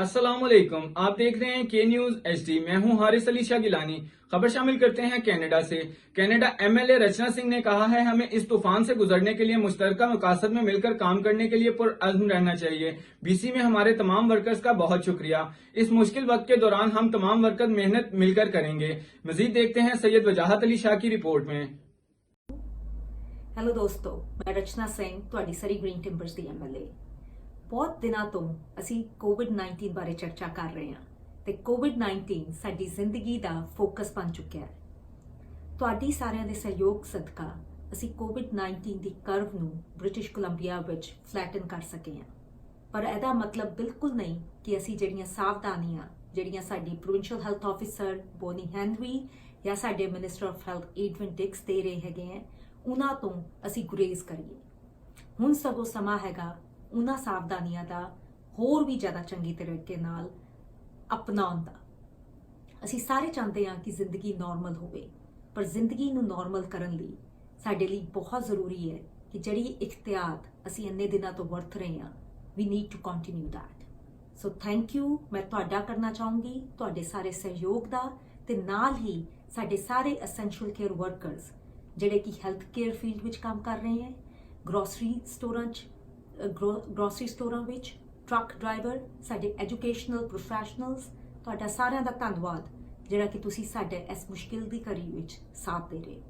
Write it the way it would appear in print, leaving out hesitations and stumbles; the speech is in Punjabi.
अस्सलामुअलैकुम, आप देख रहे हैं के न्यूज HD। मैं हूं हारिस अली शाह गिलानी। खबर शामिल करते हैं कनाडा से। कनाडा MLA रचना सिंह ने कहा है, हमें इस तूफान से गुजरने के लिए मुश्तरका मकासद में मिलकर काम करने के लिए पुरअज़्म रहना चाहिए। BC में हमारे तमाम वर्कर्स का बहुत शुक्रिया। इस मुश्किल वक्त के दौरान हम तमाम वर्कर मेहनत मिलकर करेंगे। मजीद देखते हैं सैयद वजाहत अली शाह की रिपोर्ट में। ਹੈਲੋ ਦੋਸਤੋ, ਮੈਂ ਰਚਨਾ ਸਿੰਘ ਤੁਹਾਡੀ ਸਰੀ ਗ੍ਰੀਨ ਟਿੰਬਰਸ ਦੀ MLA। ਬਹੁਤ ਦਿਨਾਂ ਤੋਂ ਅਸੀਂ ਕੋਵਿਡ-19 ਬਾਰੇ ਚਰਚਾ ਕਰ ਰਹੇ ਹਾਂ ਤੇ ਕੋਵਿਡ-19 ਸਾਡੀ ਜ਼ਿੰਦਗੀ ਦਾ ਫੋਕਸ ਬਣ ਚੁੱਕਿਆ ਹੈ। ਤੁਹਾਡੀ ਸਾਰਿਆਂ ਦੇ ਸਹਿਯੋਗ ਸਦਕਾ ਅਸੀਂ ਕੋਵਿਡ-19 ਦੀ ਕਰਵ ਨੂੰ ਬ੍ਰਿਟਿਸ਼ ਕੋਲੰਬੀਆ ਵਿੱਚ ਫਲੈਟਨ ਕਰ ਸਕੇ ਹਾਂ। ਪਰ ਇਹਦਾ ਮਤਲਬ ਬਿਲਕੁਲ ਨਹੀਂ ਕਿ ਅਸੀਂ ਜਿਹੜੀਆਂ ਸਾਵਧਾਨੀਆਂ ਜਿਹੜੀਆਂ ਸਾਡੀ provincial health officer Bonnie Henry ਜਾਂ ਸਾਡੇ minister of health Edwin Dix ਦੇ ਰਹੇ ਹੈਗੇ ਹੈ, ਉਹਨਾਂ ਤੋਂ ਅਸੀਂ ਗੁਰੇਜ਼ ਕਰੀਏ। ਹੁਣ ਸਗੋਂ ਸਮਾਂ ਹੈਗਾ ਉਹਨਾਂ ਸਾਵਧਾਨੀਆਂ ਦਾ ਹੋਰ ਵੀ ਜ਼ਿਆਦਾ ਚੰਗੀ ਤਰੀਕੇ ਨਾਲ ਅਪਣਾਉਣ ਦਾ। ਅਸੀਂ ਸਾਰੇ ਚਾਹੁੰਦੇ ਹਾਂ ਕਿ ਜ਼ਿੰਦਗੀ ਨਾਰਮਲ ਹੋਵੇ, ਪਰ ਜ਼ਿੰਦਗੀ ਨੂੰ ਨਾਰਮਲ ਕਰਨ ਲਈ ਸਾਡੇ ਲਈ ਬਹੁਤ ਜ਼ਰੂਰੀ ਹੈ ਕਿ ਜਿਹੜੀ ਇਖਤਿਆਤ ਅਸੀਂ ਇੰਨੇ ਦਿਨਾਂ ਤੋਂ ਵਰਤ ਰਹੇ ਹਾਂ, we need to continue that. So thank you. ਮੈਂ ਤੁਹਾਡਾ ਕਰਨਾ ਚਾਹੂੰਗੀ, ਤੁਹਾਡੇ ਸਾਰੇ ਸਹਿਯੋਗ ਦਾ, ਤੇ ਨਾਲ ਹੀ ਸਾਡੇ ਐਸੈਂਸ਼ੀਅਲ ਕੇਅਰ ਵਰਕਰਸ ਜਿਹੜੇ ਕਿ ਹੈਲਥ ਕੇਅਰ ਫੀਲਡ ਵਿੱਚ ਕੰਮ ਕਰ ਰਹੇ ਹੈ, ਗਰੋਸਰੀ ਸਟੋਰਾਂ ਵਿੱਚ, ਟਰੱਕ ਡਰਾਈਵਰ, ਸਾਡੇ ਐਜੂਕੇਸ਼ਨਲ ਪ੍ਰੋਫੈਸ਼ਨਲਸ, ਤੁਹਾਡਾ ਸਾਰਿਆਂ ਦਾ ਧੰਨਵਾਦ ਜਿਹੜਾ ਕਿ ਤੁਸੀਂ ਸਾਡੇ ਇਸ ਮੁਸ਼ਕਿਲ ਦੀ ਘੜੀ ਵਿੱਚ ਸਾਥ ਦੇ ਰਹੇ ਹੋ।